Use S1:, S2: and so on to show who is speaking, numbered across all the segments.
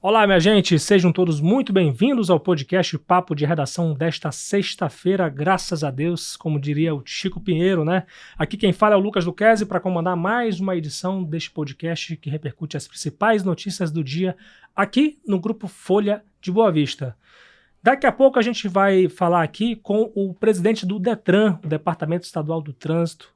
S1: Olá, minha gente, sejam todos muito bem-vindos ao podcast Papo de Redação desta sexta-feira, graças a Deus, como diria o Chico Pinheiro, né? Aqui quem fala é o Lucas Luquezzi para comandar mais uma edição deste podcast que repercute as principais notícias do dia aqui no Grupo Folha de Boa Vista. Daqui a pouco a gente vai falar aqui com o presidente do DETRAN, o Departamento Estadual do Trânsito,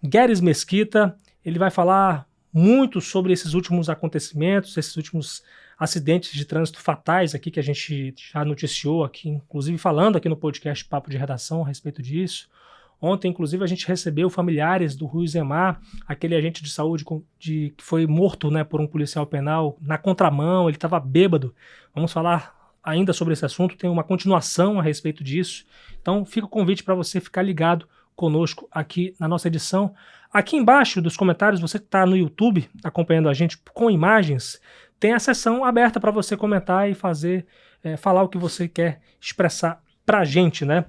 S1: Guedes Mesquita. Ele vai falar muito sobre esses últimos acontecimentos, esses últimos acidentes de trânsito fatais aqui que a gente já noticiou aqui, inclusive falando aqui no podcast Papo de Redação a respeito disso. Ontem, inclusive, a gente recebeu familiares do Rui Zemar, aquele agente de saúde que foi morto, né, por um policial penal na contramão, ele estava bêbado. Vamos falar ainda sobre esse assunto, tem uma continuação a respeito disso. Então fica o convite para você ficar ligado conosco aqui na nossa edição. Aqui embaixo dos comentários, você que está no YouTube acompanhando a gente com imagens, tem a seção aberta para você comentar e falar o que você quer expressar para a gente, né?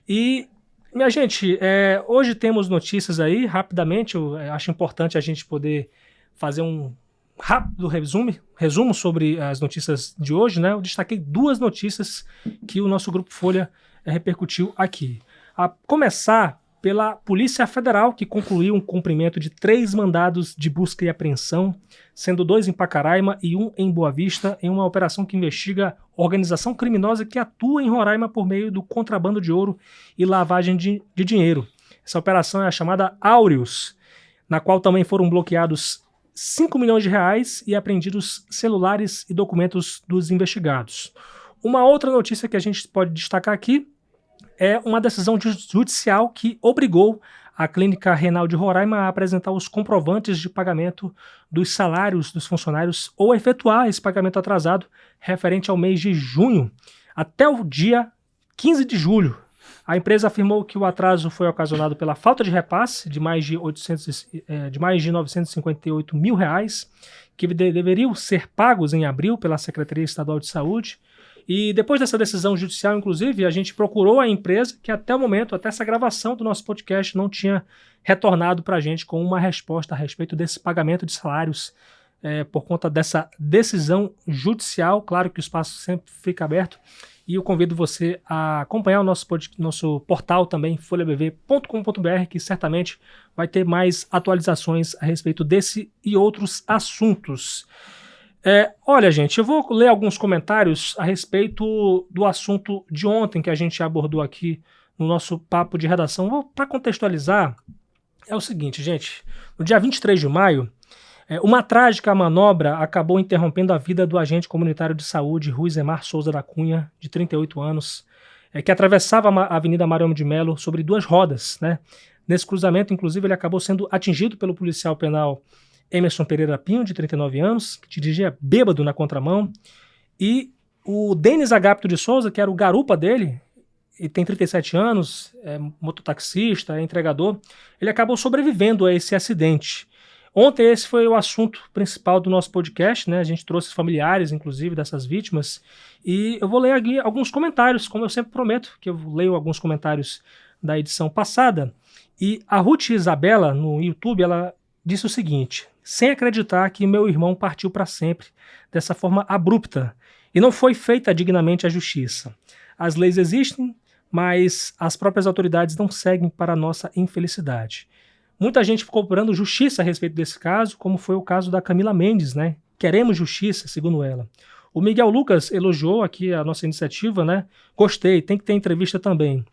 S1: E, minha gente, hoje temos notícias aí, rapidamente, eu acho importante a gente poder fazer um rápido resumo sobre as notícias de hoje, né? Eu destaquei duas notícias que o nosso Grupo Folha repercutiu aqui. A começar pela Polícia Federal, que concluiu um cumprimento de 3 mandados de busca e apreensão, sendo 2 em Pacaraima e 1 em Boa Vista, em uma operação que investiga organização criminosa que atua em Roraima por meio do contrabando de ouro e lavagem de dinheiro. Essa operação é a chamada Áureos, na qual também foram bloqueados 5 milhões de reais e apreendidos celulares e documentos dos investigados. Uma outra notícia que a gente pode destacar aqui é uma decisão judicial que obrigou a Clínica Renal de Roraima a apresentar os comprovantes de pagamento dos salários dos funcionários ou efetuar esse pagamento atrasado referente ao mês de junho até o dia 15 de julho. A empresa afirmou que o atraso foi ocasionado pela falta de repasse de mais de 958 mil reais, que deveriam ser pagos em abril pela Secretaria Estadual de Saúde. E depois dessa decisão judicial, inclusive, a gente procurou a empresa que até o momento, até essa gravação do nosso podcast, não tinha retornado para a gente com uma resposta a respeito desse pagamento de salários por conta dessa decisão judicial. Claro que o espaço sempre fica aberto e eu convido você a acompanhar o nosso portal também, folhabv.com.br, que certamente vai ter mais atualizações a respeito desse e outros assuntos. Olha, gente, eu vou ler alguns comentários a respeito do assunto de ontem que a gente abordou aqui no nosso papo de redação. Para contextualizar, é o seguinte, gente, no dia 23 de maio, uma trágica manobra acabou interrompendo a vida do agente comunitário de saúde Rui Zemar Souza da Cunha, de 38 anos, que atravessava a Avenida Mariano de Melo sobre 2 rodas, né? Nesse cruzamento, inclusive, ele acabou sendo atingido pelo policial penal Emerson Pereira Pinho, de 39 anos, que dirigia bêbado na contramão, e o Denis Agapto de Souza, que era o garupa dele, e tem 37 anos, é mototaxista, é entregador, ele acabou sobrevivendo a esse acidente. Ontem esse foi o assunto principal do nosso podcast, né? A gente trouxe familiares, inclusive, dessas vítimas, e eu vou ler aqui alguns comentários, como eu sempre prometo, que eu leio alguns comentários da edição passada, e a Ruth Isabela, no YouTube, ela disse o seguinte: sem acreditar que meu irmão partiu para sempre, dessa forma abrupta, e não foi feita dignamente a justiça. As leis existem, mas as próprias autoridades não seguem, para a nossa infelicidade. Muita gente ficou cobrando justiça a respeito desse caso, como foi o caso da Camila Mendes, né? Queremos justiça, segundo ela. O Miguel Lucas elogiou aqui a nossa iniciativa, né? Gostei, tem que ter entrevista também.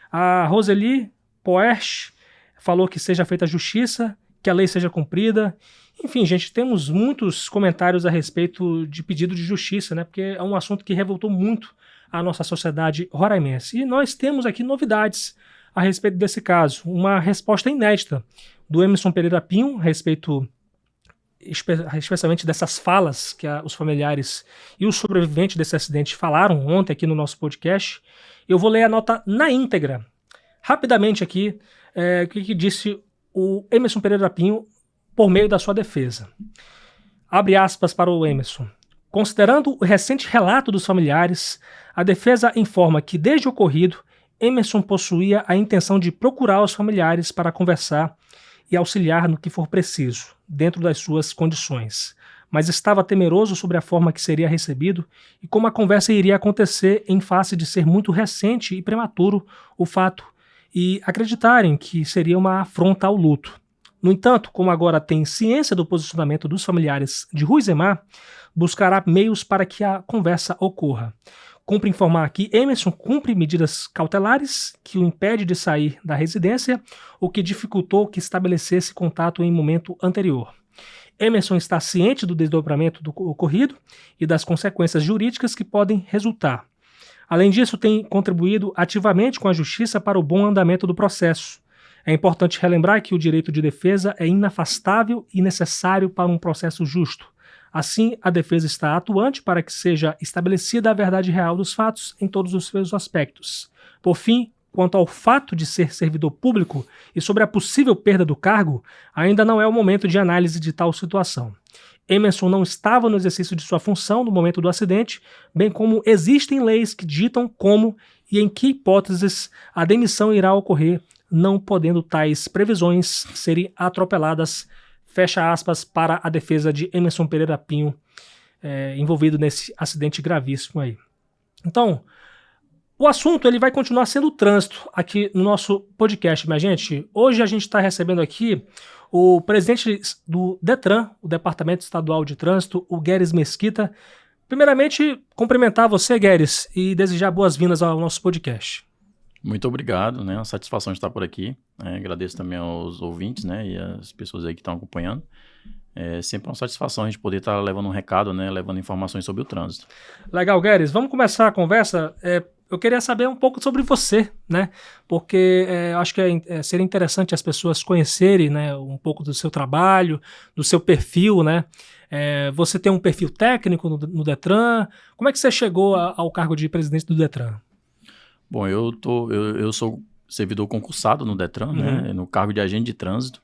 S1: A Roseli Poerch falou que seja feita justiça, que a lei seja cumprida. Enfim, gente, temos muitos comentários a respeito de pedido de justiça, né? Porque é um assunto que revoltou muito a nossa sociedade roraimense. E nós temos aqui novidades a respeito desse caso. Uma resposta inédita do Emerson Pereira Pinho a respeito, especialmente dessas falas que os familiares e os sobreviventes desse acidente falaram ontem aqui no nosso podcast. Eu vou ler a nota na íntegra. Rapidamente aqui, o que disse o Emerson Pereira Pinho por meio da sua defesa. Abre aspas para o Emerson. Considerando o recente relato dos familiares, a defesa informa que, desde o ocorrido, Emerson possuía a intenção de procurar os familiares para conversar e auxiliar no que for preciso, dentro das suas condições. mas estava temeroso sobre a forma que seria recebido e como a conversa iria acontecer em face de ser muito recente e prematuro o fato e acreditarem que seria uma afronta ao luto. No entanto, como agora tem ciência do posicionamento dos familiares de Rui Zemar, buscará meios para que a conversa ocorra. Cumpre informar que Emerson cumpre medidas cautelares que o impede de sair da residência, o que dificultou que estabelecesse contato em momento anterior. Emerson está ciente do desdobramento do ocorrido e das consequências jurídicas que podem resultar. Além disso, tem contribuído ativamente com a Justiça para o bom andamento do processo. É importante relembrar que o direito de defesa é inafastável e necessário para um processo justo. Assim, a defesa está atuante para que seja estabelecida a verdade real dos fatos em todos os seus aspectos. Por fim, quanto ao fato de ser servidor público e sobre a possível perda do cargo, ainda não é o momento de análise de tal situação. Emerson não estava no exercício de sua função no momento do acidente, bem como existem leis que ditam como e em que hipóteses a demissão irá ocorrer, não podendo tais previsões serem atropeladas. Fecha aspas para a defesa de Emerson Pereira Pinho, envolvido nesse acidente gravíssimo aí. Então, o assunto ele vai continuar sendo o trânsito aqui no nosso podcast, minha gente. Hoje a gente está recebendo aqui o presidente do DETRAN, o Departamento Estadual de Trânsito, o Gueres Mesquita. Primeiramente, cumprimentar você, Gueres, e desejar boas-vindas ao nosso podcast.
S2: Muito obrigado, né? Uma satisfação de estar por aqui. Agradeço também aos ouvintes, né? E às pessoas aí que estão acompanhando. É sempre uma satisfação a gente poder estar levando um recado, né? Levando informações sobre o trânsito.
S1: Legal, Gueres. Vamos começar a conversa. Eu queria saber um pouco sobre você, né? Porque acho que seria interessante as pessoas conhecerem, né, um pouco do seu trabalho, do seu perfil, né? Você tem um perfil técnico no DETRAN. Como é que você chegou ao cargo de presidente do DETRAN?
S2: Bom, eu sou servidor concursado no DETRAN, né, no cargo de agente de trânsito,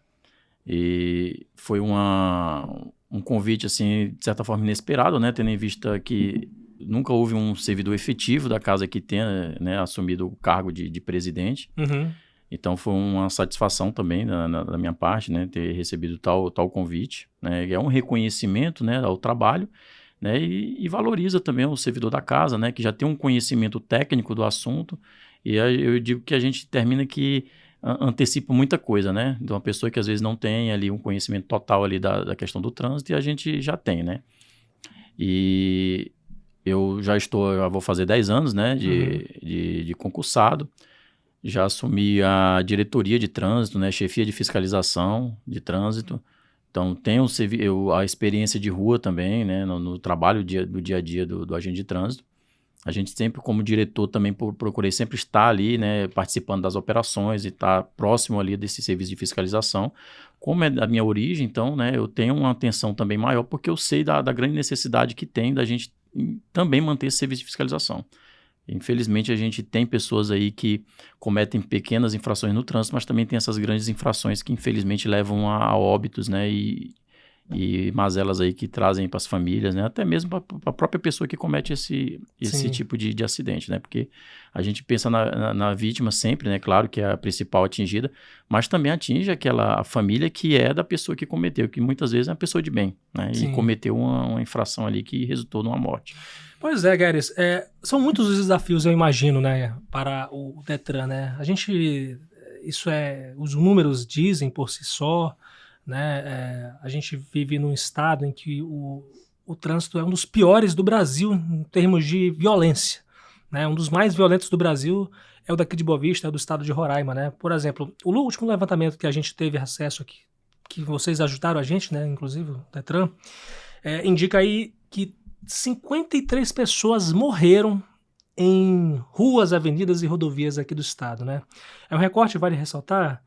S2: e foi um convite, assim, de certa forma inesperado, né, tendo em vista que nunca houve um servidor efetivo da casa que tenha, né, assumido o cargo de presidente. Então foi uma satisfação também da minha parte, né, ter recebido tal convite, né, é um reconhecimento, né, ao trabalho, né, e valoriza também o servidor da casa, né, que já tem um conhecimento técnico do assunto, e eu digo que a gente termina que antecipa muita coisa, né, de uma pessoa que às vezes não tem ali um conhecimento total ali da questão do trânsito, e a gente já tem, né. E eu já vou fazer 10 anos, né, de concursado, já assumi a diretoria de trânsito, né, chefia de fiscalização de trânsito. Então, tenho a experiência de rua também, né, no trabalho do dia a dia do agente de trânsito. A gente sempre, como diretor, também procurei sempre estar ali, né, participando das operações e estar próximo ali desse serviço de fiscalização. Como é da minha origem, então, né, eu tenho uma atenção também maior, porque eu sei da grande necessidade que tem da gente também manter esse serviço de fiscalização. Infelizmente, a gente tem pessoas aí que cometem pequenas infrações no trânsito, mas também tem essas grandes infrações que, infelizmente, levam a óbitos, né? E mazelas aí que trazem para as famílias, né? Até mesmo para a própria pessoa que comete esse tipo de acidente, né? Porque a gente pensa na vítima sempre, né? Claro que é a principal atingida, mas também atinge a família que é da pessoa que cometeu, que muitas vezes é uma pessoa de bem, né? E cometeu uma infração ali que resultou numa morte.
S1: Pois é, Gueres, são muitos os desafios, eu imagino, né, para o DETRAN, né? Os números dizem por si só, né? A gente vive num estado em que o trânsito é um dos piores do Brasil em termos de violência, né? Um dos mais violentos do Brasil é o daqui de Boa Vista, é o do estado de Roraima, né? Por exemplo, o último levantamento que a gente teve acesso aqui, que vocês ajudaram a gente, né, inclusive o DETRAN, indica aí que 53 pessoas morreram em ruas, avenidas e rodovias aqui do estado, né? É um recorte, vale ressaltar,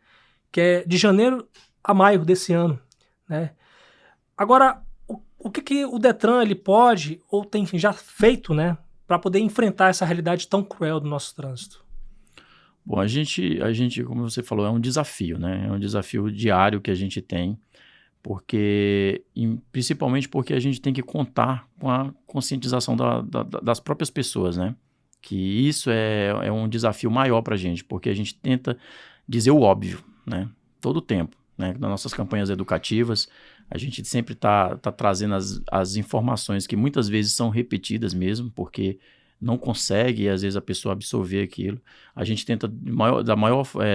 S1: que é de janeiro a maio desse ano, né? Agora, o que o DETRAN ele pode ou tem já feito, né, para poder enfrentar essa realidade tão cruel do nosso trânsito?
S2: Bom, a gente, como você falou, é um desafio, né? É um desafio diário que a gente tem, principalmente porque a gente tem que contar com a conscientização das próprias pessoas, né? Que isso é um desafio maior para a gente, porque a gente tenta dizer o óbvio, né? Todo o tempo, né? Nas nossas campanhas educativas, A gente sempre tá trazendo as informações que muitas vezes são repetidas mesmo, porque não consegue, e às vezes a pessoa absorver aquilo. A gente tenta,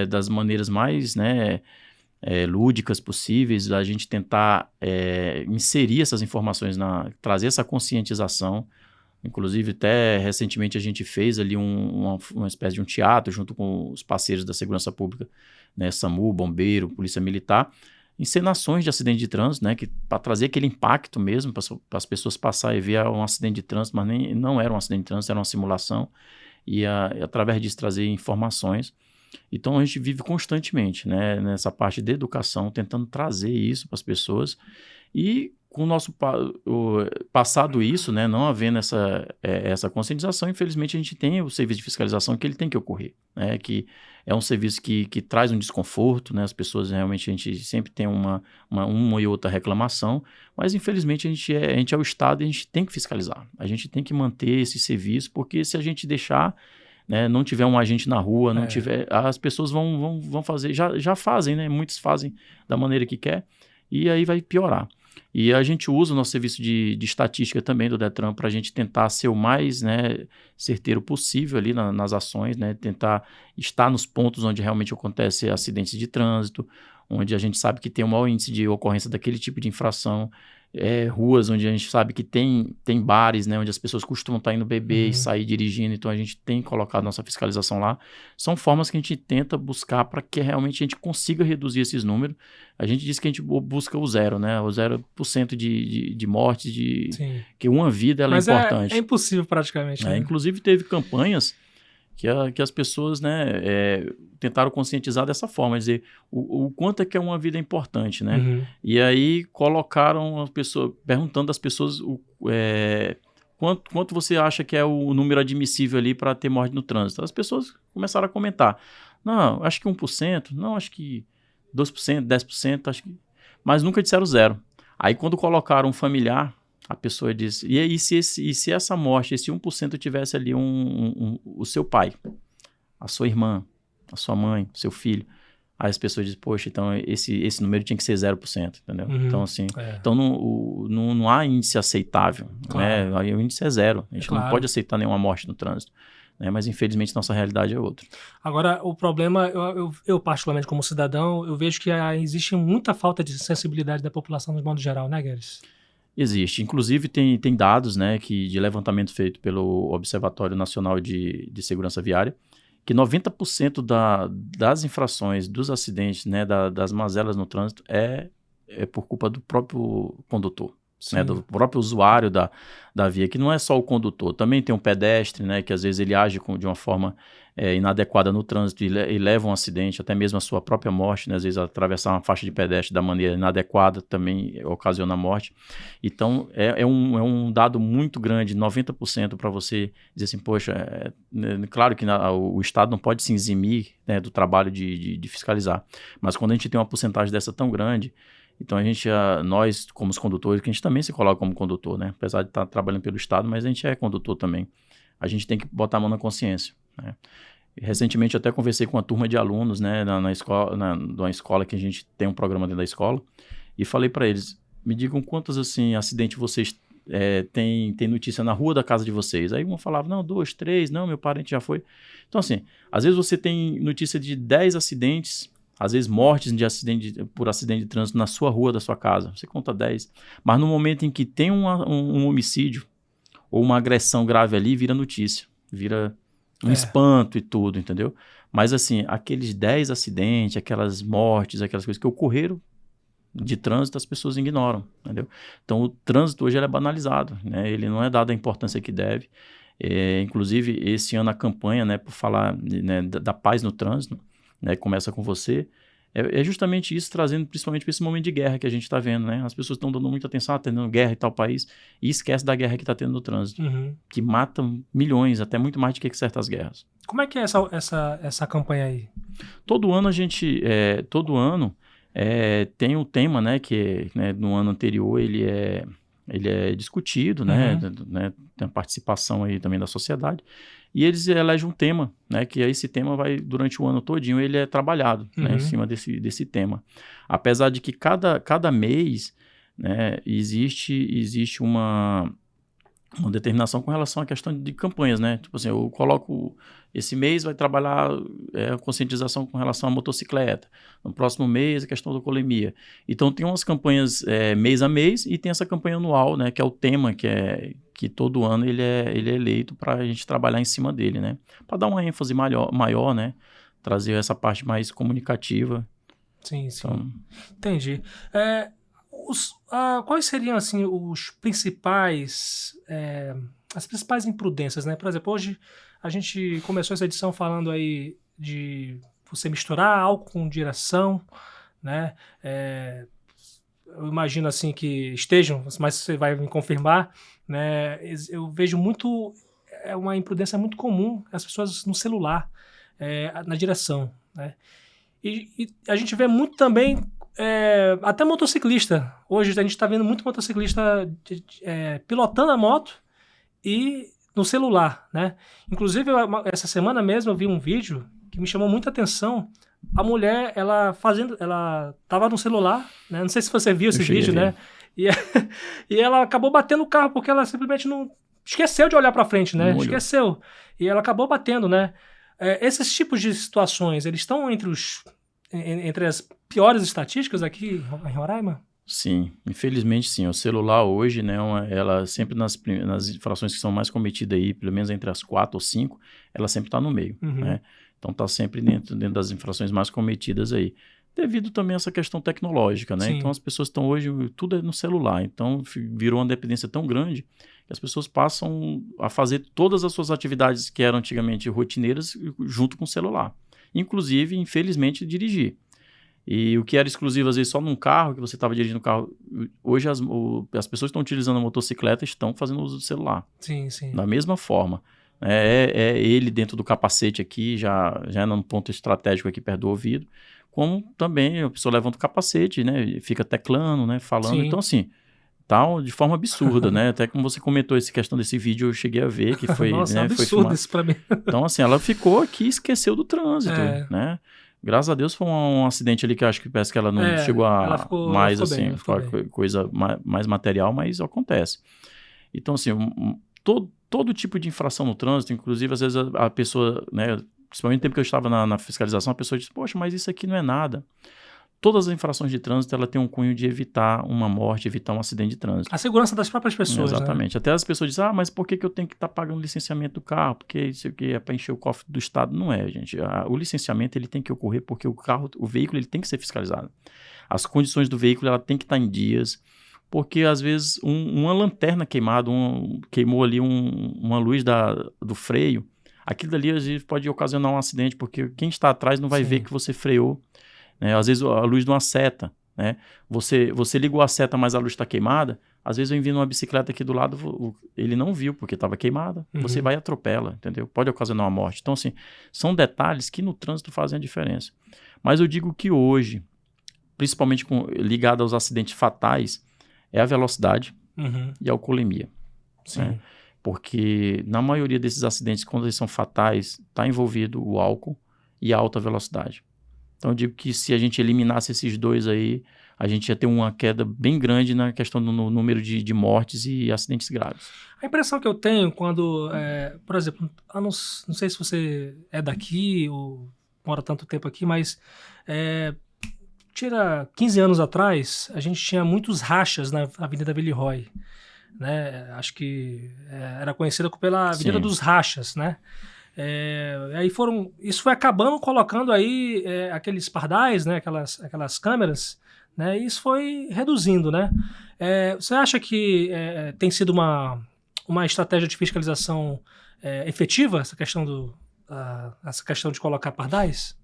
S2: das maneiras mais, né, lúdicas possíveis, a gente tentar inserir essas informações, trazer essa conscientização. Inclusive, até recentemente a gente fez ali uma espécie de um teatro junto com os parceiros da segurança pública, né, SAMU, Bombeiro, Polícia Militar, encenações de acidente de trânsito, né, para trazer aquele impacto mesmo, para as pessoas passarem e ver um acidente de trânsito, mas não era um acidente de trânsito, era uma simulação, e através disso trazer informações. Então a gente vive constantemente, né, nessa parte de educação, tentando trazer isso para as pessoas, e com o nosso passado isso, né, não havendo essa conscientização, infelizmente a gente tem o serviço de fiscalização que ele tem que ocorrer, né, que é um serviço que traz um desconforto, né, as pessoas realmente, a gente sempre tem uma e outra reclamação, mas infelizmente a gente é o Estado e a gente tem que fiscalizar, a gente tem que manter esse serviço, porque se a gente deixar, né, não tiver um agente na rua, não tiver, as pessoas vão fazer, já fazem, né, muitos fazem da maneira que quer, e aí vai piorar. E a gente usa o nosso serviço de estatística também do Detran para a gente tentar ser o mais, né, certeiro possível ali nas ações, né, tentar estar nos pontos onde realmente acontece acidentes de trânsito, onde a gente sabe que tem o maior índice de ocorrência daquele tipo de infração, ruas onde a gente sabe que tem bares, né, onde as pessoas costumam estar indo beber e sair dirigindo, então a gente tem colocado nossa fiscalização lá. São formas que a gente tenta buscar para que realmente a gente consiga reduzir esses números. A gente diz que a gente busca o zero, né, o 0% de mortes, que uma vida ela é importante.
S1: É impossível praticamente. Né?
S2: Inclusive teve campanhas que as pessoas, né, tentaram conscientizar dessa forma, dizer o quanto é que uma vida é importante, né? E aí colocaram as pessoas, perguntando às pessoas quanto você acha que é o número admissível ali para ter morte no trânsito. As pessoas começaram a comentar, não, acho que 1%, não, acho que 2%, 10%, acho que... mas nunca disseram zero. Aí quando colocaram um familiar, a pessoa disse, e aí se essa morte, esse 1% tivesse ali o seu pai, a sua irmã, a sua mãe, o seu filho, aí as pessoas dizem, poxa, então esse número tinha que ser 0%, entendeu? Então assim, então não há índice aceitável,
S1: claro.
S2: Né? Aí o índice é zero, a gente não pode aceitar nenhuma morte no trânsito, né? Mas infelizmente nossa realidade é outra.
S1: Agora, o problema, eu particularmente como cidadão, eu vejo que existe muita falta de sensibilidade da população de modo geral, né, Guedes?
S2: Existe. Inclusive, tem dados, né, de levantamento feito pelo Observatório Nacional de Segurança Viária, que 90% das infrações, dos acidentes, né, das mazelas no trânsito é por culpa do próprio condutor, né, do próprio usuário da via, que não é só o condutor, também tem um pedestre, né, que às vezes ele age de uma forma inadequada no trânsito e leva um acidente, até mesmo a sua própria morte, né, às vezes atravessar uma faixa de pedestre da maneira inadequada também ocasiona a morte. Então, é um dado muito grande, 90% para você dizer assim, poxa, claro que o Estado não pode se eximir, né, do trabalho de fiscalizar, mas quando a gente tem uma porcentagem dessa tão grande, então nós, como os condutores, que a gente também se coloca como condutor, né? Apesar de estar trabalhando pelo Estado, mas a gente é condutor também. A gente tem que botar a mão na consciência, né? Recentemente eu até conversei com uma turma de alunos, né, na escola que a gente tem um programa dentro da escola, e falei para eles, me digam quantos assim, acidentes vocês têm notícia na rua da casa de vocês. Aí um falava, não, 2, 3, não, meu parente já foi. Então assim, às vezes você tem notícia de 10 acidentes, às vezes mortes por acidente de trânsito na sua rua da sua casa, você conta 10, mas no momento em que tem um homicídio ou uma agressão grave ali, vira notícia, vira um espanto e tudo, entendeu? Mas assim, aqueles 10 acidentes, aquelas mortes, aquelas coisas que ocorreram de trânsito, as pessoas ignoram, entendeu? Então o trânsito hoje ele é banalizado, né? Ele não é dado a importância que deve. Inclusive esse ano a campanha, né, por falar, né, da paz no trânsito, né, começa com você, é justamente isso, trazendo principalmente para esse momento de guerra que a gente está vendo, né? As pessoas estão dando muita atenção, tendo guerra em tal país, e esquece da guerra que está tendo no trânsito, que mata milhões, até muito mais do que certas guerras.
S1: Como é que é essa campanha aí?
S2: Todo ano tem um tema, né, que né, no ano anterior ele é discutido, né, tem a participação aí também da sociedade, e eles elegem um tema, né, que esse tema vai, durante o ano todinho, ele é trabalhado, né, em cima desse tema. Apesar de que cada mês né, existe uma determinação com relação à questão de campanhas, né? Tipo assim, eu coloco, esse mês vai trabalhar conscientização com relação à motocicleta, no próximo mês a questão da alcoolemia. Então tem umas campanhas mês a mês e tem essa campanha anual, né? Que é o tema, que todo ano ele é eleito para a gente trabalhar em cima dele, né? Para dar uma ênfase maior, né? Trazer essa parte mais comunicativa.
S1: Sim.
S2: Então,
S1: Entendi. Quais seriam assim as principais imprudências, né? Por exemplo, hoje a gente começou essa edição falando aí de você misturar álcool com direção, né? Eu imagino assim que estejam, mas você vai me confirmar, né? Eu vejo muito, uma imprudência muito comum as pessoas no celular, na direção, né? E a gente vê muito também, até motociclista. Hoje a gente está vendo muito motociclista pilotando a moto e no celular, né? Inclusive, essa semana mesmo eu vi um vídeo que me chamou muita atenção. A mulher, ela estava no celular, né? Não sei se você viu esse vídeo, né? E ela acabou batendo o carro porque ela simplesmente não esqueceu de olhar para frente, né? Esqueceu. E ela acabou batendo, né? Esses tipos de situações, eles estão entre as piores estatísticas aqui em Roraima?
S2: Sim, infelizmente sim. O celular hoje, né, ela sempre nas infrações que são mais cometidas aí, pelo menos entre as 4 ou 5, ela sempre está no meio, né? Então está sempre dentro das infrações mais cometidas aí. Devido também a essa questão tecnológica, né? Sim. Então as pessoas estão hoje, tudo é no celular. Então virou uma dependência tão grande que as pessoas passam a fazer todas as suas atividades que eram antigamente rotineiras junto com o celular. Inclusive, infelizmente, dirigir. E o que era exclusivo, às vezes, só num carro, que você estava dirigindo o carro, hoje as pessoas que estão utilizando a motocicleta estão fazendo uso do celular.
S1: Sim.
S2: Da mesma forma. Ele dentro do capacete aqui, já é num ponto estratégico aqui perto do ouvido, como também a pessoa levanta o capacete, né, fica teclando, né, falando. Sim. Então, assim, tá de forma absurda, né? Até como você comentou essa questão desse vídeo, eu cheguei a ver que foi...
S1: Nossa,
S2: né,
S1: absurdo isso pra mim.
S2: Então, assim, ela ficou aqui e esqueceu do trânsito, né? Graças a Deus foi um acidente ali que eu acho que parece que ela não chegou a mais, assim, coisa mais material, mas acontece. Então, assim, todo tipo de infração no trânsito, inclusive, às vezes a pessoa, né, principalmente no tempo que eu estava na fiscalização, a pessoa diz, poxa, mas isso aqui não é nada. Todas as infrações de trânsito, ela tem um cunho de evitar uma morte, evitar um acidente de trânsito.
S1: A segurança das próprias pessoas,
S2: exatamente.
S1: Né?
S2: Até as pessoas dizem, mas por que eu tenho que estar pagando licenciamento do carro? Porque isso aqui é para encher o cofre do Estado. Não é, gente. O licenciamento ele tem que ocorrer porque o veículo ele tem que ser fiscalizado. As condições do veículo ela tem que estar em dias, porque às vezes uma lanterna queimada, queimou ali uma luz do freio, aquilo dali às vezes pode ocasionar um acidente, porque quem está atrás não vai ver que você freou. Às vezes a luz de uma seta, né? Você ligou a seta, mas a luz está queimada. Às vezes eu envio uma bicicleta aqui do lado, ele não viu porque estava queimada. Você vai e atropela, entendeu? Pode ocasionar uma morte. Então, assim, são detalhes que no trânsito fazem a diferença. Mas eu digo que hoje, principalmente ligado aos acidentes fatais, é a velocidade e a alcoolemia.
S1: Sim.
S2: Né? Porque na maioria desses acidentes, quando eles são fatais, está envolvido o álcool e a alta velocidade. Então, eu digo que se a gente eliminasse esses dois aí, a gente ia ter uma queda bem grande na questão do número de mortes e acidentes graves.
S1: A impressão que eu tenho quando, por exemplo, eu não sei se você é daqui ou mora tanto tempo aqui, mas tira 15 anos atrás, a gente tinha muitos rachas na Avenida Villeroy, né? Acho que era conhecida pela Avenida dos Rachas, né? Aí isso foi acabando colocando aí aqueles pardais, né, aquelas câmeras, né, e isso foi reduzindo, né? Você acha que tem sido uma estratégia de fiscalização efetiva, essa questão de colocar pardais?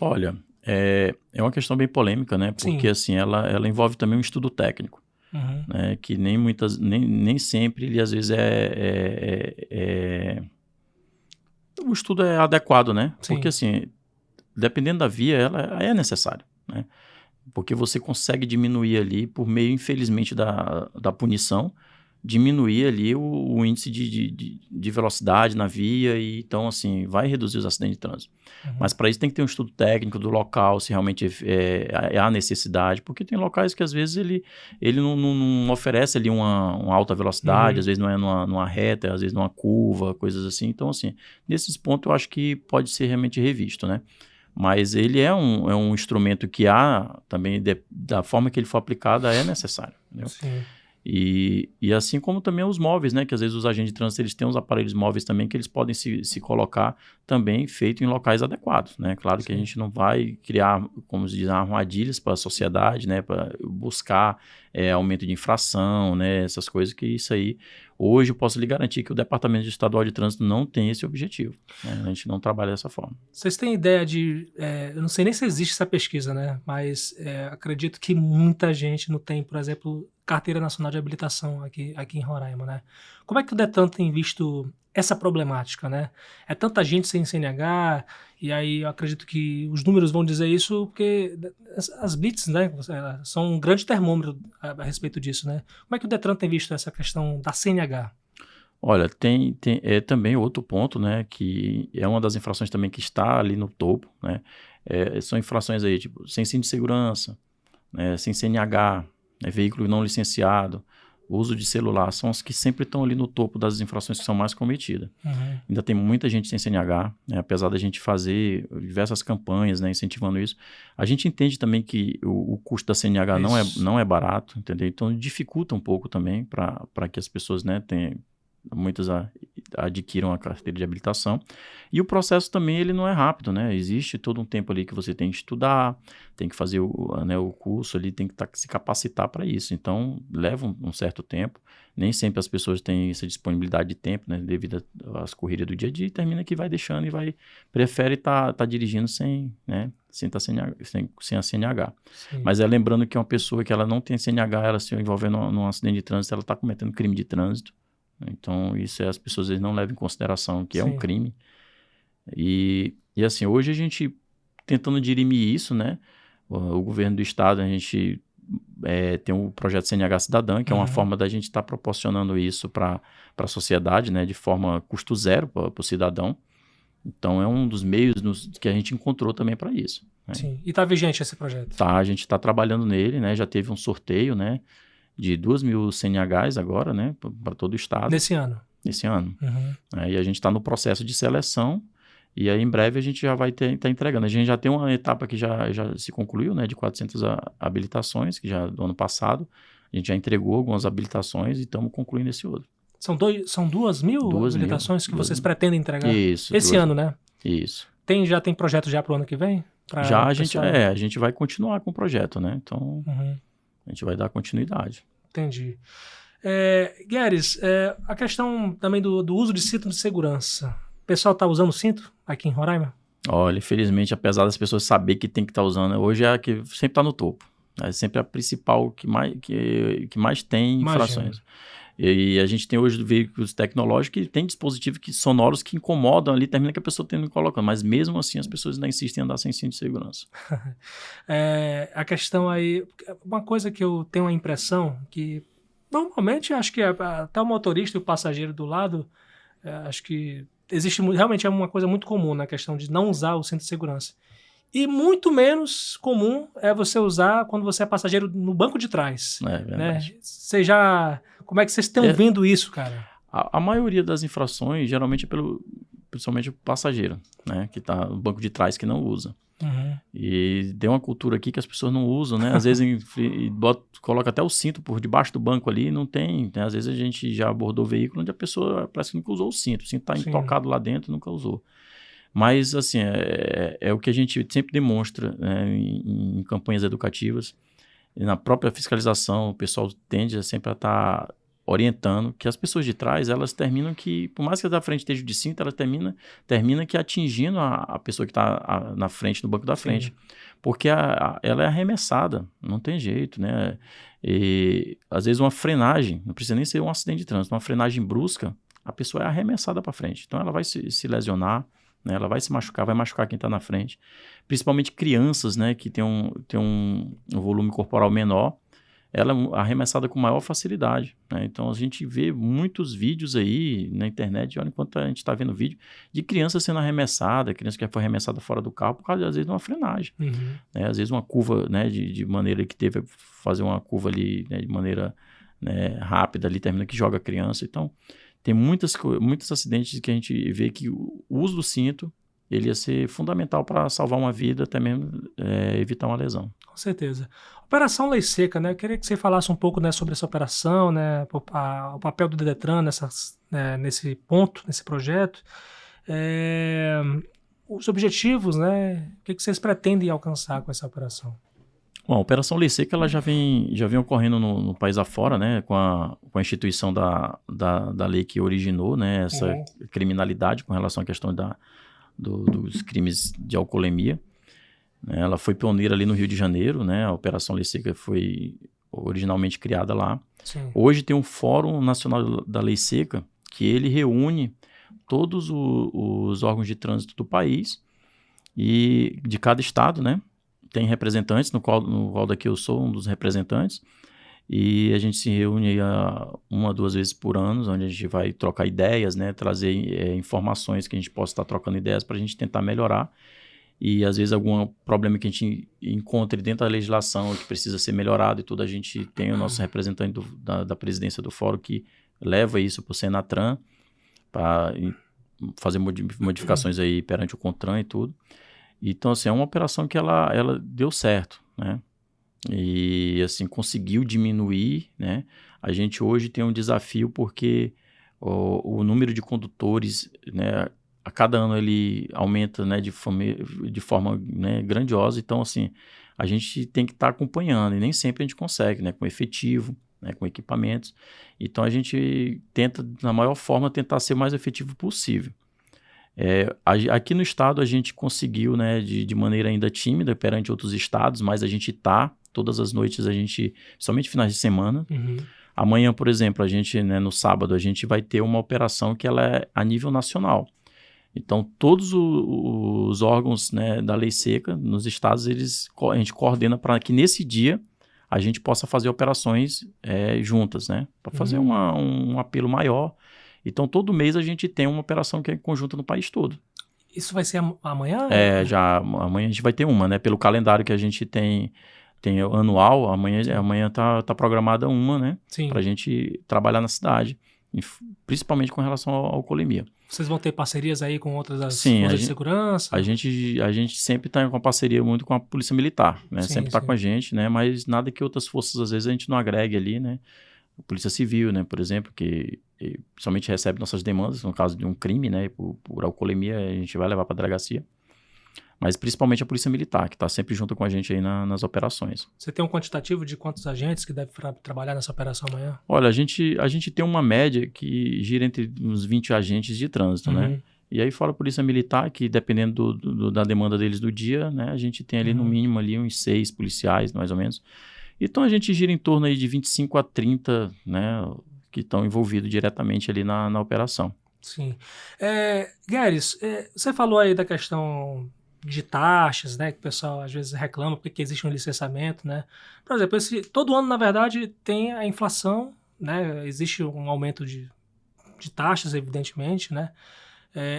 S2: Olha, é uma questão bem polêmica, né? Porque assim, ela envolve também um estudo técnico, né, que nem sempre ele às vezes o estudo é adequado, né? Sim. Porque, assim, dependendo da via, ela é necessária, né? Porque você consegue diminuir ali, por meio, infelizmente, da punição, diminuir ali o índice de velocidade na via, e então, assim, vai reduzir os acidentes de trânsito. Mas para isso tem que ter um estudo técnico do local, se realmente há necessidade, porque tem locais que às vezes ele não oferece ali uma alta velocidade, às vezes não é numa reta, às vezes numa curva, coisas assim. Então, assim, nesses pontos eu acho que pode ser realmente revisto, né? Mas ele é um instrumento que também, da forma que ele for aplicado, é necessário. Entendeu?
S1: Sim.
S2: E assim como também os móveis, né? Que às vezes os agentes de trânsito, eles têm uns aparelhos móveis também que eles podem se colocar também feito em locais adequados, né? Claro que a gente não vai criar, como se diz, armadilhas para a sociedade, né? Para buscar aumento de infração, né? Essas coisas que isso aí... Hoje eu posso lhe garantir que o Departamento Estadual de Trânsito não tem esse objetivo, né? A gente não trabalha dessa forma.
S1: Vocês têm ideia de... eu não sei nem se existe essa pesquisa, né? Mas acredito que muita gente não tem, por exemplo, Carteira Nacional de Habilitação aqui em Roraima, né? Como é que o Detran tem visto essa problemática, né? É tanta gente sem CNH, e aí eu acredito que os números vão dizer isso, porque as blitz, né, são um grande termômetro a respeito disso, né? Como é que o Detran tem visto essa questão da CNH?
S2: Olha, tem também outro ponto, né, que é uma das infrações também que está ali no topo, né? São infrações aí, tipo, sem cinto de segurança, né, sem CNH, né, veículo não licenciado, uso de celular, são os que sempre estão ali no topo das infrações que são mais cometidas. Ainda tem muita gente sem CNH, né, apesar da gente fazer diversas campanhas, né, incentivando isso. A gente entende também que o custo da CNH não é barato, entendeu? Então dificulta um pouco também para que as pessoas, né, muitas adquiram a carteira de habilitação. E o processo também, ele não é rápido, né? Existe todo um tempo ali que você tem que estudar, tem que fazer o curso ali, tem que se capacitar para isso. Então, leva um certo tempo. Nem sempre as pessoas têm essa disponibilidade de tempo, né? Devido às correrias do dia a dia, e termina que vai deixando e prefere estar dirigindo sem a CNH.
S1: Sim.
S2: Mas lembrando que uma pessoa que ela não tem CNH, ela se envolvendo num acidente de trânsito, ela está cometendo crime de trânsito. Então, isso as pessoas não levam em consideração que é um crime. E assim, hoje a gente tentando dirimir isso, né? O governo do estado, a gente tem o projeto CNH Cidadã, que é uma forma da gente estar proporcionando isso para a sociedade, né? De forma custo zero para o cidadão. Então, é um dos meios que a gente encontrou também para isso. Né?
S1: Sim. E está vigente esse projeto?
S2: Tá, a gente está trabalhando nele, né? Já teve um sorteio, né? De 2.000 CNHs agora, né, para todo o estado.
S1: Nesse ano?
S2: Nesse ano. E a gente está no processo de seleção, e aí em breve a gente já vai estar entregando. A gente já tem uma etapa que já se concluiu, né, de 400 habilitações, que já do ano passado. A gente já entregou algumas habilitações e estamos concluindo esse outro.
S1: São 2.000 habilitações que vocês pretendem entregar?
S2: Isso.
S1: Esse ano, né?
S2: Isso.
S1: Já tem projeto já para o ano que vem?
S2: Já a gente vai continuar com o projeto, né? Então... A gente vai dar continuidade.
S1: Entendi. Guedes, a questão também do uso de cinto de segurança. O pessoal está usando cinto aqui em Roraima?
S2: Olha, infelizmente, apesar das pessoas saberem que tem que estar usando, hoje é a que sempre está no topo. É sempre a principal que mais tem infrações. E a gente tem hoje veículos tecnológicos que tem dispositivos sonoros que incomodam ali, termina que a pessoa tendo que colocar. Mas mesmo assim as pessoas ainda insistem em andar sem cinto de segurança.
S1: A questão aí, uma coisa que eu tenho a impressão que normalmente acho que até o motorista e o passageiro do lado, acho que realmente é uma coisa muito comum na questão de não usar o cinto de segurança. E muito menos comum é você usar quando você é passageiro no banco de trás.
S2: É verdade.
S1: Né? Como é que vocês estão vendo isso, cara?
S2: A maioria das infrações, geralmente é principalmente o passageiro, né? Que está no banco de trás que não usa. E tem uma cultura aqui que as pessoas não usam, né? Às vezes coloca até o cinto por debaixo do banco ali, não tem. Né? Às vezes a gente já abordou veículo onde a pessoa parece que nunca usou o cinto está intocado lá dentro e nunca usou. Mas, assim, é o que a gente sempre demonstra, né, em campanhas educativas. E na própria fiscalização, o pessoal tende sempre a estar orientando que as pessoas de trás, elas terminam que, por mais que a da frente esteja de cinto, ela termina que atingindo a pessoa que está na frente, no banco da frente. Porque ela é arremessada, não tem jeito, né? E, às vezes, uma frenagem, não precisa nem ser um acidente de trânsito, uma frenagem brusca, a pessoa é arremessada para frente. Então, ela vai se lesionar, né? Ela vai se machucar, vai machucar quem está na frente. Principalmente crianças, né, que tem um volume corporal menor, ela é arremessada com maior facilidade, né? Então, a gente vê muitos vídeos aí na internet, olha, enquanto a gente está vendo vídeo, de criança sendo arremessada, criança que foi arremessada fora do carro por causa, às vezes, de uma frenagem. Né? Às vezes, uma curva, né, de maneira que teve que fazer uma curva ali, né, de maneira, né, rápida, ali termina que joga a criança. Então, tem muitos acidentes que a gente vê que o uso do cinto ele ia ser fundamental para salvar uma vida, até mesmo evitar uma lesão.
S1: Com certeza. Operação Lei Seca, né? Eu queria que você falasse um pouco, né, sobre essa operação, né, o papel do Detran nesse ponto, nesse projeto. Os objetivos, né? O que vocês pretendem alcançar com essa operação?
S2: Bom, a Operação Lei Seca ela já vem ocorrendo no país afora, né, com a instituição da lei que originou, né, essa criminalidade com relação à questão dos crimes de alcoolemia. Ela foi pioneira ali no Rio de Janeiro, né? A Operação Lei Seca foi originalmente criada lá.
S1: Sim.
S2: Hoje tem um Fórum Nacional da Lei Seca que ele reúne todos os órgãos de trânsito do país e de cada estado, né? Tem representantes, no qual daqui eu sou um dos representantes, e a gente se reúne aí 1 a 2 vezes por ano, onde a gente vai trocar ideias, né? Trazer informações que a gente possa estar trocando ideias para a gente tentar melhorar. E às vezes algum problema que a gente encontre dentro da legislação que precisa ser melhorado e tudo, a gente tem o nosso representante da presidência do fórum que leva isso para o Senatran para fazer modificações aí perante o CONTRAN e tudo. Então, assim, é uma operação que ela deu certo, né? E, assim, conseguiu diminuir, né? A gente hoje tem um desafio porque o número de condutores, né, a cada ano ele aumenta, né, de forma né, grandiosa. Então, assim, a gente tem que estar acompanhando e nem sempre a gente consegue, né, com efetivo, né, com equipamentos. Então, a gente tenta, na maior forma, tentar ser o mais efetivo possível. Aqui no estado a gente conseguiu, né, de maneira ainda tímida perante outros estados, mas a gente todas as noites a gente, somente finais de semana. Amanhã, por exemplo, a gente, né, no sábado, a gente vai ter uma operação que ela é a nível nacional. Então, todos os órgãos, né, da Lei Seca, nos estados, a gente coordena para que nesse dia a gente possa fazer operações juntas, né? Para fazer um apelo maior. Então, todo mês a gente tem uma operação que é conjunta no país todo.
S1: Isso vai ser amanhã?
S2: Já amanhã a gente vai ter uma, né? Pelo calendário que a gente tem anual, amanhã tá programada uma, né? Para a gente trabalhar na cidade, principalmente com relação à alcoolemia.
S1: Vocês vão ter parcerias aí com outras forças de segurança?
S2: A gente sempre está com parceria muito com a Polícia Militar, né? Sempre está com a gente, né? Mas nada que outras forças, às vezes, a gente não agregue ali, né? A Polícia Civil, né? Por exemplo, que somente recebe nossas demandas, no caso de um crime, né? Por alcoolemia, a gente vai levar para a delegacia. Mas principalmente a Polícia Militar, que está sempre junto com a gente aí nas operações.
S1: Você tem um quantitativo de quantos agentes que devem trabalhar nessa operação amanhã?
S2: Olha, a gente tem uma média que gira entre uns 20 agentes de trânsito, né? E aí fora a Polícia Militar, que dependendo da demanda deles do dia, né? A gente tem ali no mínimo ali uns 6 policiais, mais ou menos. Então a gente gira em torno aí de 25 a 30, né? Que estão envolvidos diretamente ali na operação.
S1: Sim. Guedes, você falou aí da questão de taxas, né, que o pessoal às vezes reclama porque existe um licenciamento, né? Por exemplo, todo ano, na verdade, tem a inflação, né? Existe um aumento de taxas, evidentemente, né?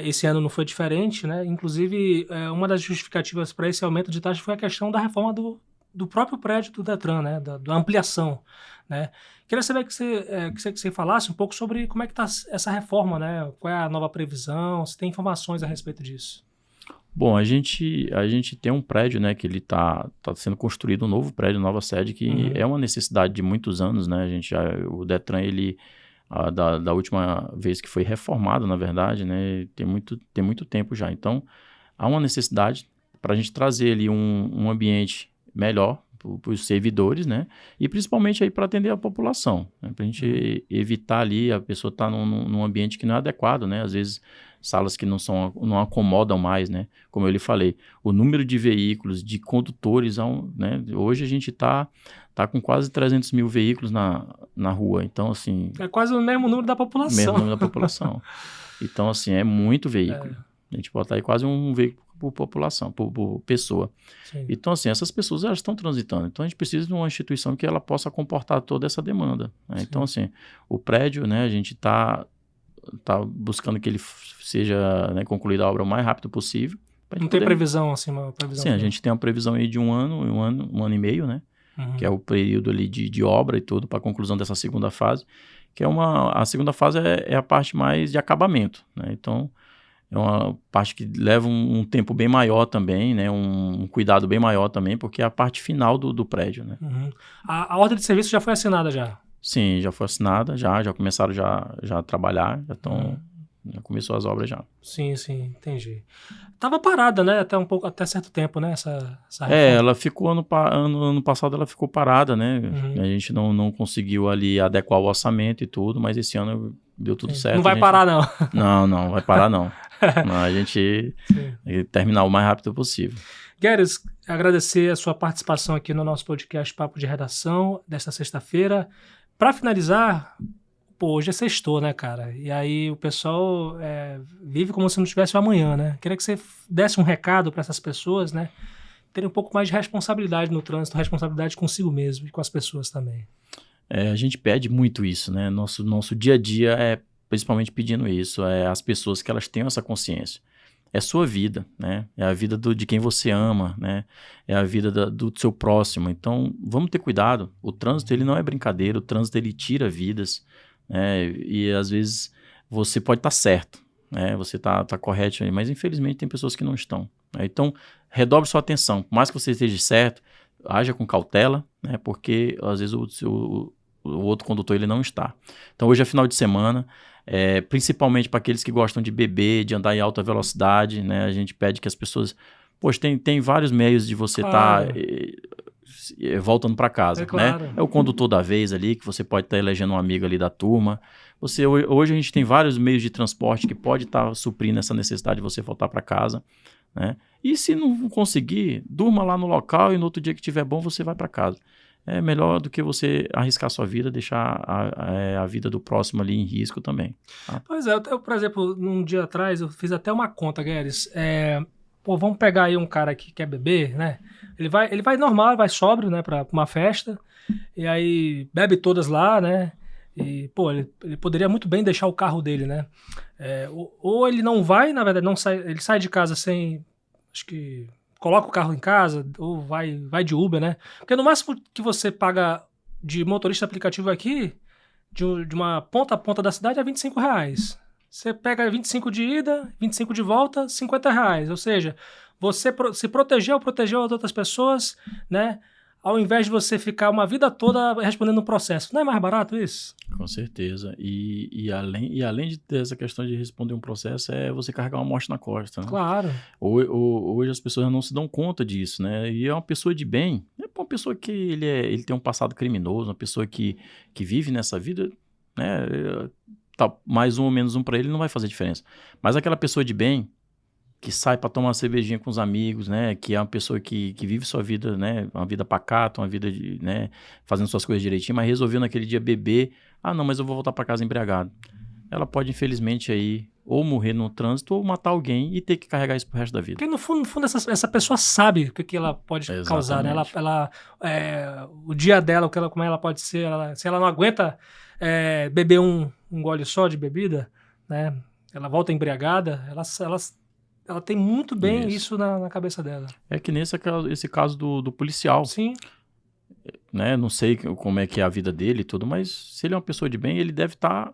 S1: Esse ano não foi diferente, né? Inclusive, uma das justificativas para esse aumento de taxas foi a questão da reforma do próprio prédio do Detran, né? Da ampliação, né? Queria saber que você falasse um pouco sobre como é que está essa reforma, né? Qual é a nova previsão, se tem informações a respeito disso.
S2: Bom, a gente tem um prédio, né, que ele tá sendo construído um novo prédio, nova sede, que é uma necessidade de muitos anos, né? O Detran, da última vez que foi reformado, na verdade, né, tem muito tempo já. Então, há uma necessidade para a gente trazer ali um ambiente melhor para os servidores, né? E principalmente aí para atender a população, né? Para a gente evitar ali a pessoa estar num ambiente que não é adequado, né? Às vezes salas que não acomodam mais, né? Como eu lhe falei, o número de veículos, de condutores, né? Hoje a gente tá com quase 300 mil veículos na rua, então assim...
S1: É quase o mesmo número da população.
S2: Mesmo número da população. Então assim, é muito veículo. A gente bota aí quase um veículo por população, por pessoa.
S1: Sim.
S2: Então, assim, essas pessoas elas estão transitando. Então, a gente precisa de uma instituição que ela possa comportar toda essa demanda. Né? Então, assim, o prédio, né, a gente está buscando que ele seja, né, concluída a obra o mais rápido possível.
S1: Não tem previsão, assim, uma previsão?
S2: Sim, a gente tem uma previsão aí de um ano e meio, né? Que é o período ali de obra e tudo para a conclusão dessa segunda fase, que a segunda fase é a parte mais de acabamento, né? Então, é uma parte que leva um tempo bem maior também, né? Um cuidado bem maior também, porque é a parte final do prédio, né?
S1: A ordem de serviço já foi assinada já?
S2: Sim, já foi assinada, já começaram já a trabalhar, já começou as obras já.
S1: Sim, entendi. Tava parada, né? Até certo tempo, né? Essa reforma.
S2: Ela ficou ano passado ela ficou parada, né? A gente não conseguiu ali adequar o orçamento e tudo, mas esse ano deu tudo certo.
S1: Não vai parar, não.
S2: Não vai parar, não. A gente terminar o mais rápido possível.
S1: Guedes, agradecer a sua participação aqui no nosso podcast Papo de Redação desta sexta-feira. Para finalizar, hoje é sextou, né, cara? E aí o pessoal vive como se não tivesse o amanhã, né? Queria que você desse um recado para essas pessoas, né? Terem um pouco mais de responsabilidade no trânsito, responsabilidade consigo mesmo e com as pessoas também.
S2: A gente pede muito isso, né? Nosso dia a dia é principalmente pedindo isso, as pessoas que elas tenham essa consciência. É sua vida, né? É a vida de quem você ama, né? É a vida do seu próximo. Então, vamos ter cuidado. O trânsito, ele não é brincadeira. O trânsito, ele tira vidas, né? E, às vezes, você pode estar certo, né? Você tá correto, mas, infelizmente, tem pessoas que não estão. Né? Então, redobre sua atenção. Por mais que você esteja certo, haja com cautela, né? Porque, às vezes, o outro condutor, ele não está. Então, hoje é final de semana. Principalmente para aqueles que gostam de beber, de andar em alta velocidade, né? A gente pede que as pessoas... Poxa, tem vários meios de você estar voltando para casa,
S1: claro.
S2: né? É o condutor da vez ali, que você pode estar elegendo um amigo ali da turma. Hoje a gente tem vários meios de transporte que pode estar suprindo essa necessidade de você voltar para casa, né? E se não conseguir, durma lá no local e no outro dia que estiver bom, você vai para casa. É melhor do que você arriscar a sua vida, deixar a vida do próximo ali em risco também. Tá?
S1: Pois é, eu, por exemplo, num dia atrás, eu fiz até uma conta, Guedes. Vamos pegar aí um cara que quer beber, né? Ele vai normal, vai sóbrio, né, pra uma festa, e aí bebe todas lá, né? E, ele poderia muito bem deixar o carro dele, né? Ou ele não vai, na verdade, ele sai de casa sem, acho que... coloca o carro em casa ou vai de Uber, né? Porque no máximo que você paga de motorista aplicativo aqui, de uma ponta a ponta da cidade, é R$25. Você pega 25 de ida, 25 de volta, R$50. Ou seja, você se protegeu as outras pessoas, né? Ao invés de você ficar uma vida toda respondendo um processo. Não é mais barato isso?
S2: Com certeza. E além de ter essa questão de responder um processo, é você carregar uma morte na costa. Né?
S1: Claro.
S2: Hoje as pessoas não se dão conta disso, né? E é uma pessoa de bem, é uma pessoa que ele tem um passado criminoso, uma pessoa que vive nessa vida, né? Tá, mais um ou menos um para ele não vai fazer diferença. Mas aquela pessoa de bem, que sai para tomar uma cervejinha com os amigos, né? Que é uma pessoa que vive sua vida, né? Uma vida pacata, uma vida de, né? Fazendo suas coisas direitinho, mas resolveu naquele dia beber. Ah, não, mas eu vou voltar para casa embriagado. Ela pode, infelizmente, aí ou morrer no trânsito ou matar alguém e ter que carregar isso pro resto da vida.
S1: Porque, no fundo essa pessoa sabe o que ela pode causar, né? O dia dela, como ela pode ser, se ela não aguenta beber um gole só de bebida, né? Ela volta embriagada, ela tem muito bem isso na cabeça dela. É que
S2: esse caso do policial.
S1: Sim.
S2: Né? Não sei como é que é a vida dele e tudo, mas se ele é uma pessoa de bem, ele deve estar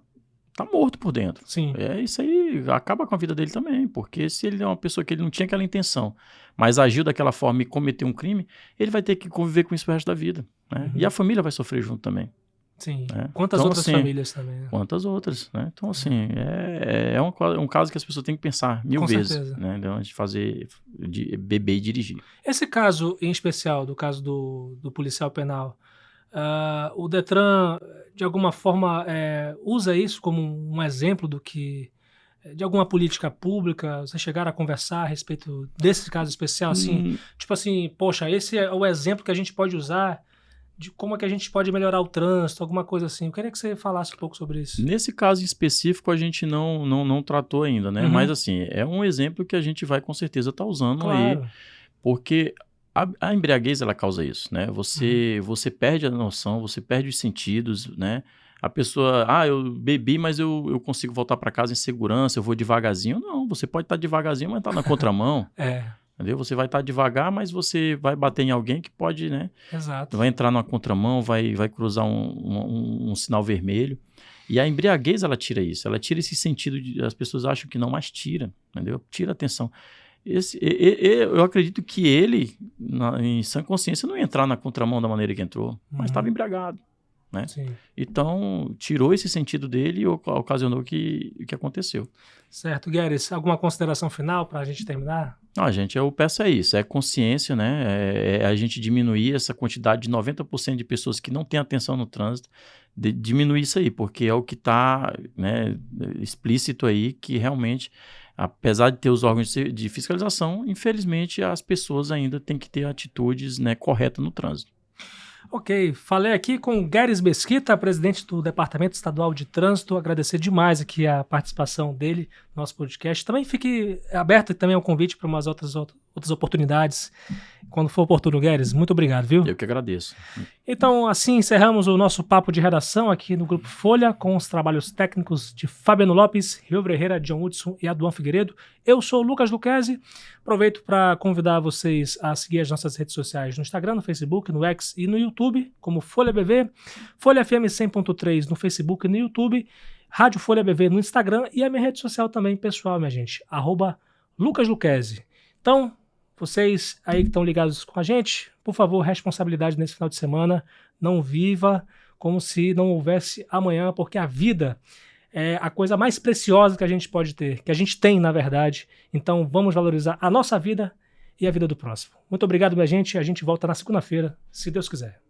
S2: morto por dentro.
S1: Sim.
S2: Isso aí acaba com a vida dele também, porque se ele é uma pessoa que ele não tinha aquela intenção, mas agiu daquela forma e cometeu um crime, ele vai ter que conviver com isso o resto da vida. Né? E a família vai sofrer junto também.
S1: Sim.
S2: Né?
S1: Quantas outras famílias também. Né?
S2: Quantas outras, né? Então, assim, é um caso que as pessoas têm que pensar mil vezes, né? Antes de beber e dirigir.
S1: Esse caso em especial, do caso do policial penal, o Detran, de alguma forma, usa isso como um exemplo de alguma política pública? Vocês chegaram a conversar a respeito desse caso especial, assim? Tipo assim, poxa, esse é o exemplo que a gente pode usar de como é que a gente pode melhorar o trânsito, alguma coisa assim. Eu queria que você falasse um pouco sobre isso.
S2: Nesse caso em específico, a gente não tratou ainda, né? Mas, assim, é um exemplo que a gente vai com certeza estar usando aí, porque a embriaguez, ela causa isso, né? Você perde a noção, você perde os sentidos, né? A pessoa, eu bebi, mas eu consigo voltar para casa em segurança, eu vou devagarzinho. Não, você pode estar devagarzinho, mas está na contramão. Entendeu? Você vai estar devagar, mas você vai bater em alguém que pode, né?
S1: Exato.
S2: Vai entrar numa contramão, vai cruzar um sinal vermelho. E a embriaguez, ela tira isso. Ela tira esse sentido as pessoas acham que não, mas tira, entendeu? Tira a atenção. Eu acredito que ele, em sã consciência, não ia entrar na contramão da maneira que entrou, mas estava embriagado, né?
S1: Sim.
S2: Então, tirou esse sentido dele e ocasionou o que aconteceu.
S1: Certo. Guedes, alguma consideração final para a gente terminar?
S2: Não, gente, eu peço isso, é consciência, né? É a gente diminuir essa quantidade de 90% de pessoas que não têm atenção no trânsito, diminuir isso aí, porque é o que está, né, explícito aí, que realmente, apesar de ter os órgãos de fiscalização, infelizmente as pessoas ainda têm que ter atitudes, né, corretas no trânsito.
S1: Ok, falei aqui com o Guedes Mesquita, presidente do Departamento Estadual de Trânsito. Agradecer demais aqui a participação dele no nosso podcast. Também fique aberto também ao convite para umas outras oportunidades, quando for oportuno, Guedes. Muito obrigado, viu?
S2: Eu que agradeço.
S1: Então, assim encerramos o nosso papo de redação aqui no Grupo Folha, com os trabalhos técnicos de Fabiano Lopes, Rio Ferreira, John Hudson e Aduan Figueiredo. Eu sou o Lucas Lucchesi. Aproveito para convidar vocês a seguir as nossas redes sociais no Instagram, no Facebook, no X e no YouTube, como Folha BV, Folha FM 100.3 no Facebook e no YouTube, Rádio Folha BV no Instagram e a minha rede social também, pessoal, minha gente, @LucasLuchesi. Então, vocês aí que estão ligados com a gente, por favor, responsabilidade nesse final de semana. Não viva como se não houvesse amanhã, porque a vida é a coisa mais preciosa que a gente pode ter, que a gente tem, na verdade. Então, vamos valorizar a nossa vida e a vida do próximo. Muito obrigado, minha gente. A gente volta na segunda-feira, se Deus quiser.